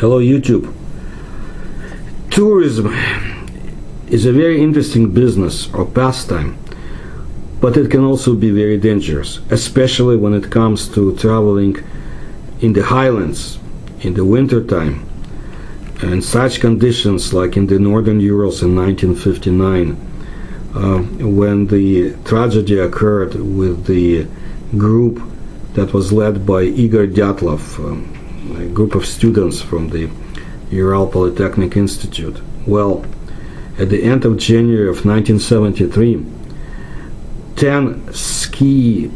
Hello YouTube. Tourism is a very interesting business or pastime, but it can also be very dangerous, especially when it comes to traveling in the highlands in the winter time and such conditions like in the northern Urals in 1959, when the tragedy occurred with the group that was led by Igor Dyatlov, a group of students from the Ural Polytechnic Institute. Well, at the end of January of 1973, 10 ski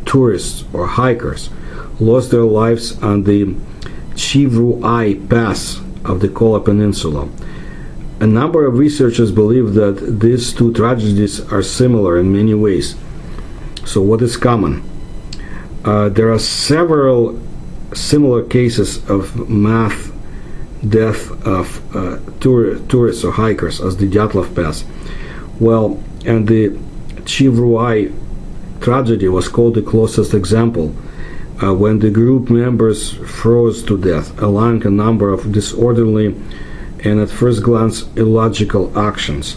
tourists or hikers lost their lives on the Chiroi pass of the Kola Peninsula. A number of researchers believe that these two tragedies are similar in many ways. So what is common? There are several similar cases of mass death of tourists or hikers as the Dyatlov Pass. Well, and the Chiroi tragedy was called the closest example, when the group members froze to death, allowing a number of disorderly and at first glance illogical actions.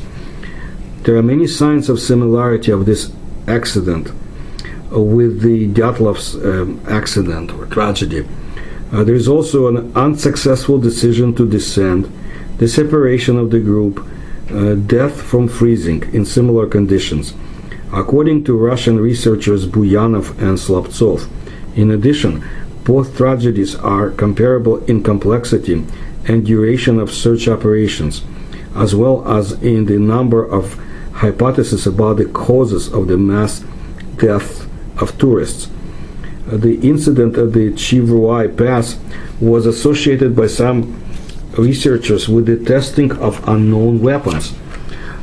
There are many signs of similarity of this accident with the Dyatlov's accident or tragedy. There is also an unsuccessful decision to descend, the separation of the group, death from freezing in similar conditions, according to Russian researchers Buyanov and Slaptsov. In addition, both tragedies are comparable in complexity and duration of search operations, as well as in the number of hypotheses about the causes of the mass death of tourists. The incident at the Chiroi Pass was associated by some researchers with the testing of unknown weapons.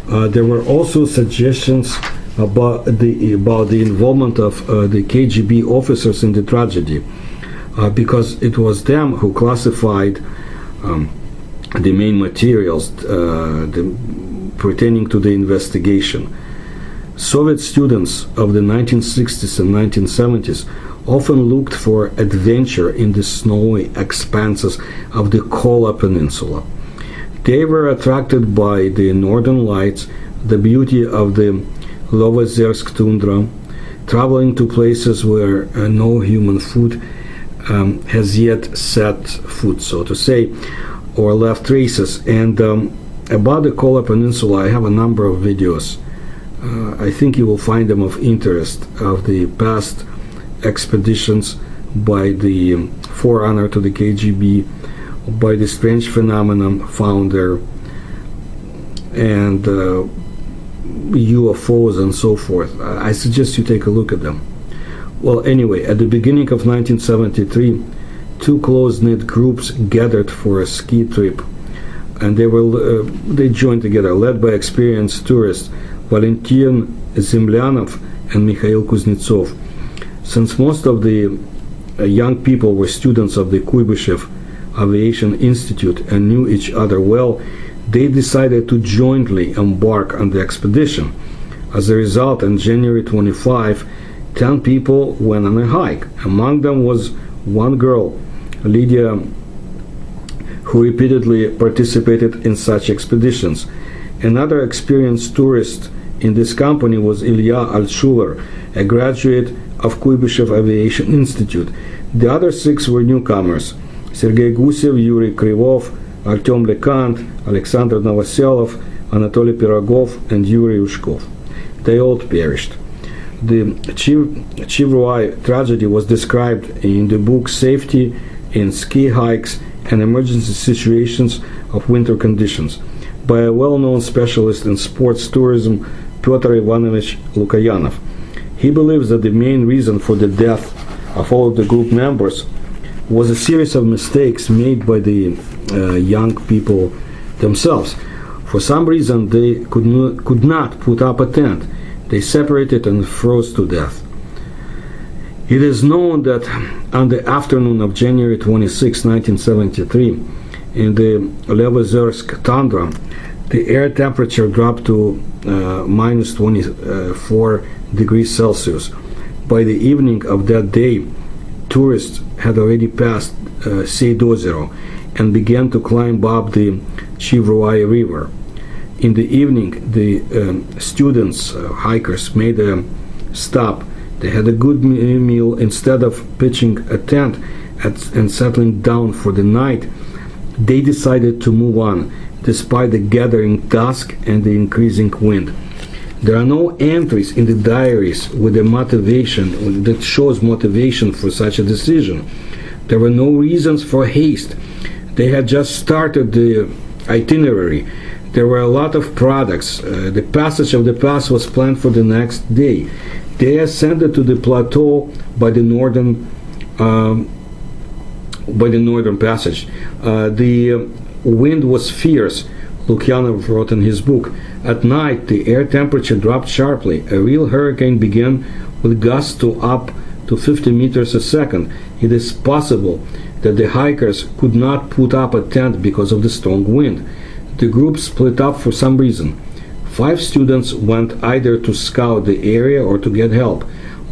There were also suggestions about the involvement of the KGB officers in the tragedy, because it was them who classified the main materials pertaining to the investigation. Soviet students of the 1960s and 1970s often looked for adventure in the snowy expanses of the Kola Peninsula. They were attracted by the northern lights, the beauty of the Lovozersk tundra, traveling to places where no human foot has yet set foot, so to say, or left traces. And about the Kola Peninsula, I have a number of videos. I think you will find them of interest, of the past expeditions by the forerunner to the KGB, by the strange phenomenon found there, and UFOs and so forth. I suggest you take a look at them. Well, anyway, at the beginning of 1973, two close-knit groups gathered for a ski trip, and they joined together, led by experienced tourists Valentin Zemlyanov and Mikhail Kuznetsov. Since most of the young people were students of the Kuybyshev Aviation Institute and knew each other well, they decided to jointly embark on the expedition. As a result, on January 25, 10 people went on a hike. Among them was one girl, Lydia, who repeatedly participated in such expeditions. Another experienced tourist in this company was Ilya Altshuler, a graduate of Kuybyshev Aviation Institute. The other 6 were newcomers: Sergei Gusev, Yuri Krylov, Artem Lekant, Alexander Novoselov, Anatoly Pirogov, and Yuri Ushkov. They all perished. The Chiroi tragedy was described in the book Safety in Ski Hikes and Emergency Situations of Winter Conditions by a well-known specialist in sports tourism, Pyotr Ivanovich Lukayanov. He believes that the main reason for the death of all of the group members was a series of mistakes made by the young people themselves. For some reason, they could not put up a tent. They separated and froze to death. It is known that on the afternoon of January 26, 1973, in the Lovozersk tundra, the air temperature dropped to minus 24 degrees Celsius. By the evening of that day, tourists had already passed Seydozero, and began to climb up the Chiroi river. In the evening, the hikers, made a stop. They had a good meal. Instead of pitching a tent and settling down for the night, they decided to move on, despite the gathering dusk and the increasing wind. There are no entries in the diaries with the motivation that shows motivation for such a decision. There were no reasons for haste. They had just started the itinerary. There were a lot of products. The passage of the pass was planned for the next day. They ascended to the plateau by the northern passage. The wind was fierce, Lukyanov wrote in his book. At night, the air temperature dropped sharply. A real hurricane began with gusts to up to 50 meters a second. It is possible that the hikers could not put up a tent because of the strong wind. The group split up for some reason. 5 students went either to scout the area or to get help.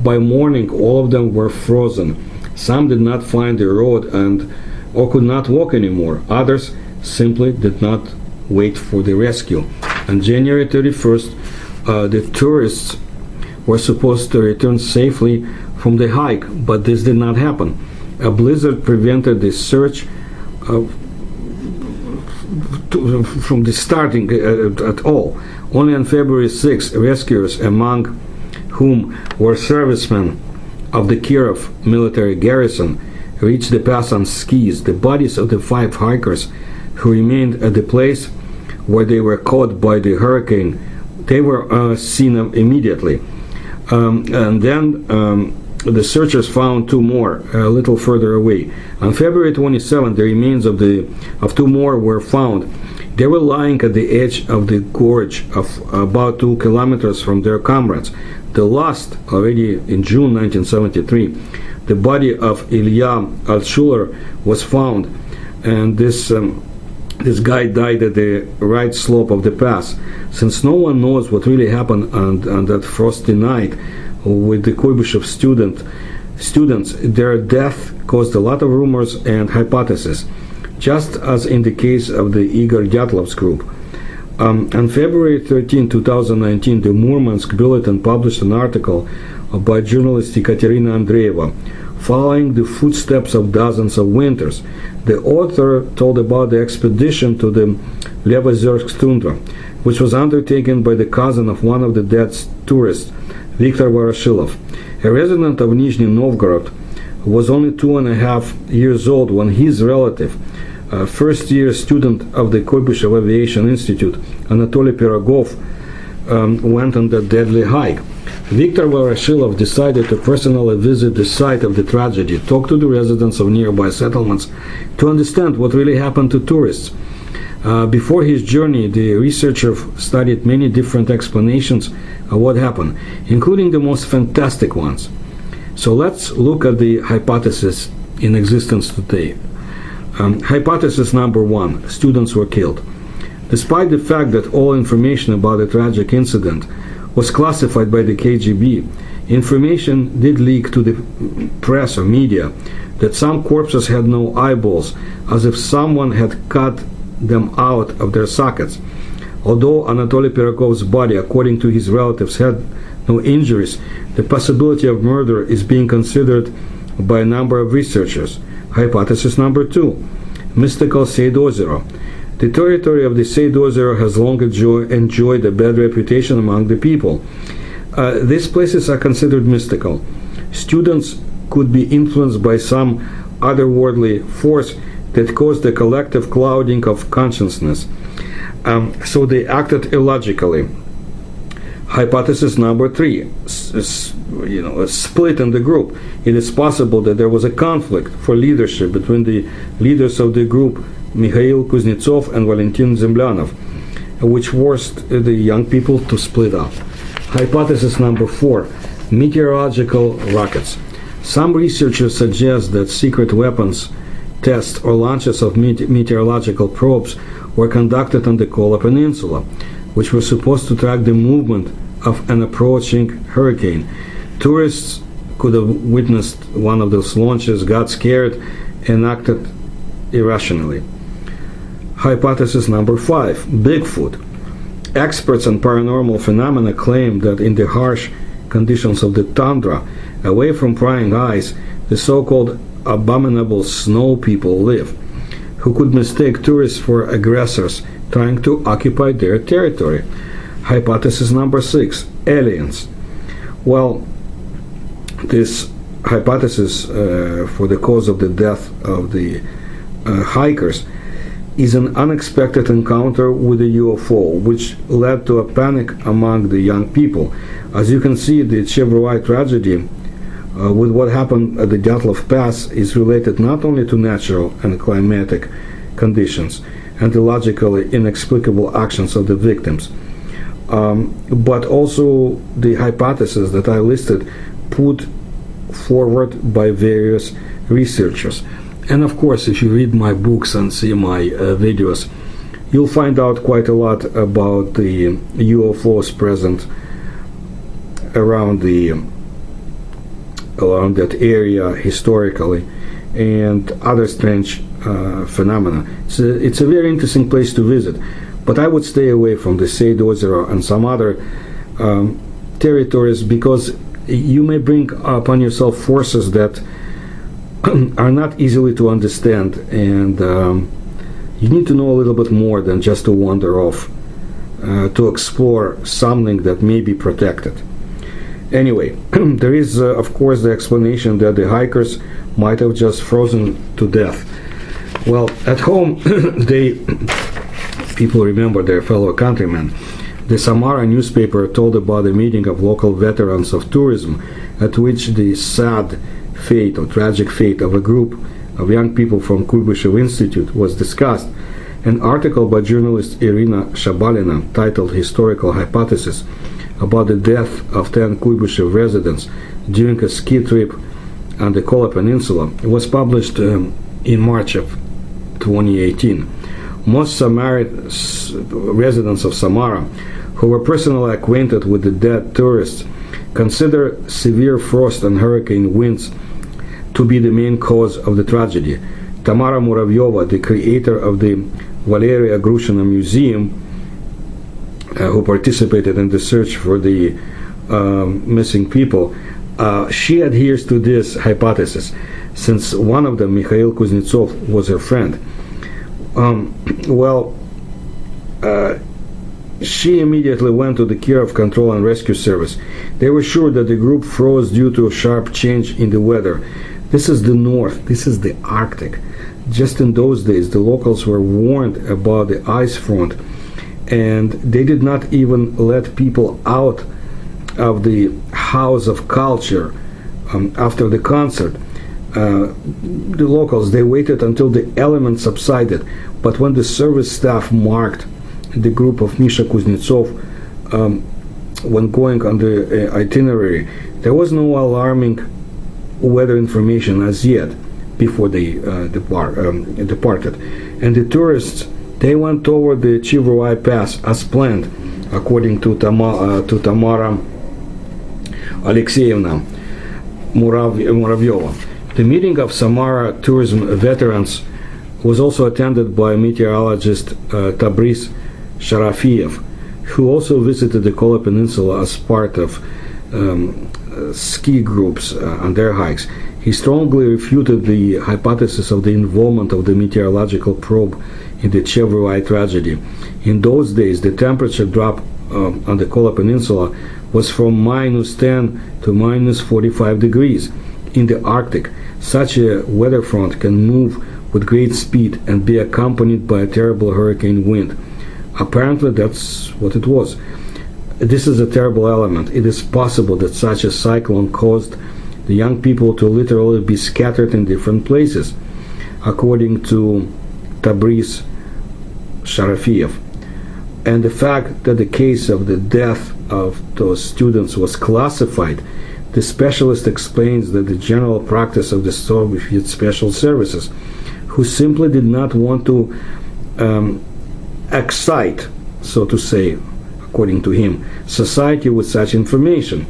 By morning, all of them were frozen. Some did not find the road or could not walk anymore. Others simply did not wait for the rescue. On January 31st, the tourists were supposed to return safely from the hike, but this did not happen. A blizzard prevented the search from the starting at all. Only on February 6th, rescuers, among whom were servicemen of the Kirov military garrison, reached the pass on skis. The bodies of the 5 hikers who remained at the place where they were caught by the hurricane, they were seen immediately. And then the searchers found 2 more a little further away. On February 27th, the remains of 2 more were found. They were lying at the edge of the gorge of about 2 kilometers from their comrades. The last, already in June 1973, the body of Ilya Altshuler was found, and this guy died at the right slope of the pass. Since no one knows what really happened on that frosty night with the Kuybyshev students, their death caused a lot of rumors and hypotheses, just as in the case of the Igor Dyatlov's group. On February 13, 2019, the Murmansk Bulletin published an article by journalist Ekaterina Andreeva, following the footsteps of dozens of winters. The author told about the expedition to the Levozersk tundra, which was undertaken by the cousin of one of the dead tourists, Viktor Voroshilov. A resident of Nizhny Novgorod, was only 2.5 years old when his relative, first-year student of the Kuybyshev Aviation Institute, Anatoly Pirogov, went on that deadly hike. Viktor Voroshilov decided to personally visit the site of the tragedy, talk to the residents of nearby settlements to understand what really happened to tourists. Before his journey, the researcher studied many different explanations of what happened, including the most fantastic ones. So let's look at the hypotheses in existence today. Hypothesis number 1, students were killed. Despite the fact that all information about the tragic incident was classified by the KGB, information did leak to the press or media that some corpses had no eyeballs, as if someone had cut them out of their sockets. Although Anatoly Pirogov's body, according to his relatives, had no injuries, the possibility of murder is being considered by a number of researchers. Hypothesis number 2, mystical Seyd Ozero. The territory of the Seyd Ozero has long enjoyed a bad reputation among the people. These places are considered mystical. Students could be influenced by some otherworldly force that caused the collective clouding of consciousness. So they acted illogically. Hypothesis number 3, a split in the group. It is possible that there was a conflict for leadership between the leaders of the group, Mikhail Kuznetsov and Valentin Zemlyanov, which forced the young people to split up. Hypothesis number 4, meteorological rockets. Some researchers suggest that secret weapons tests or launches of meteorological probes were conducted on the Kola Peninsula, which were supposed to track the movement of an approaching hurricane. Tourists could have witnessed one of those launches, got scared, and acted irrationally. Hypothesis number 5, Bigfoot. Experts on paranormal phenomena claim that in the harsh conditions of the tundra, away from prying eyes, the so-called abominable snow people live, who could mistake tourists for aggressors trying to occupy their territory. Hypothesis number 6, aliens. Well, this hypothesis for the cause of the death of the hikers is an unexpected encounter with a UFO, which led to a panic among the young people. As you can see, the Chiroi tragedy with what happened at the Dyatlov Pass is related not only to natural and climatic conditions and the logically inexplicable actions of the victims, but also the hypotheses that I listed put forward by various researchers. And of course, if you read my books and see my videos, you'll find out quite a lot about the UFOs present around that area historically and other strange phenomena. It's a very interesting place to visit, but I would stay away from the Seyd Ozero and some other territories, because you may bring upon yourself forces that are not easily to understand, and you need to know a little bit more than just to wander off to explore something that may be protected. Anyway, there is of course the explanation that the hikers might have just frozen to death. Well, at home people remember their fellow countrymen. The Samara newspaper told about a meeting of local veterans of tourism at which the sad fate or tragic fate of a group of young people from Kuybyshev Institute was discussed. An article by journalist Irina Shabalina titled Historical Hypothesis about the death of 10 Kuybyshev residents during a ski trip on the Kola Peninsula was published in March of 2018. Most residents of Samara who were personally acquainted with the dead tourists consider severe frost and hurricane winds to be the main cause of the tragedy. Tamara Muravyova, the creator of the Valeria Grushina Museum, who participated in the search for the missing people, she adheres to this hypothesis, since one of them, Mikhail Kuznetsov, was her friend. She immediately went to the Kiev Control and Rescue Service. They were sure that the group froze due to a sharp change in the weather. This is the North, this is the Arctic. Just in those days, the locals were warned about the ice front, and they did not even let people out of the House of Culture after the concert. The locals, they waited until the elements subsided, but when the service staff marked the group of Misha Kuznetsov when going on the itinerary, there was no alarming weather information as yet before they departed. And the tourists, they went toward the Chiroi Pass as planned, according to Tamara Alexeyevna Muravyova. The meeting of Samara tourism veterans was also attended by meteorologist Tabriz Sharafiev, who also visited the Kola Peninsula as part of ski groups on their hikes. He strongly refuted the hypothesis of the involvement of the meteorological probe in the Chiroi tragedy. In those days, the temperature drop on the Kola Peninsula was from -10 to -45 degrees. In the Arctic, such a weather front can move with great speed and be accompanied by a terrible hurricane wind. Apparently, that's what it was. This is a terrible element. It is possible that such a cyclone caused the young people to literally be scattered in different places, according to Tabriz Sharafiev. And the fact that the case of the death of those students was classified, the specialist explains that the general practice of the Soviet special services, who simply did not want to excite, so to say, according to him, society with such information.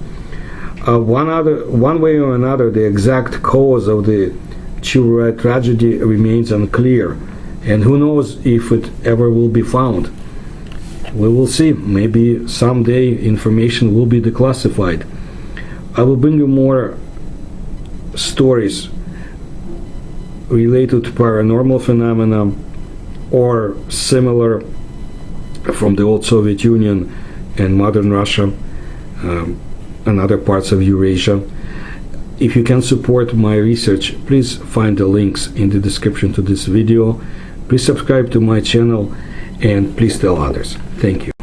One way or another, the exact cause of the Chiroi tragedy remains unclear, and who knows if it ever will be found. We will see. Maybe someday information will be declassified. I will bring you more stories related to paranormal phenomena or similar from the old Soviet Union and modern Russia and other parts of Eurasia. If you can support my research, please find the links in the description to this video. Please subscribe to my channel and please tell others. Thank you.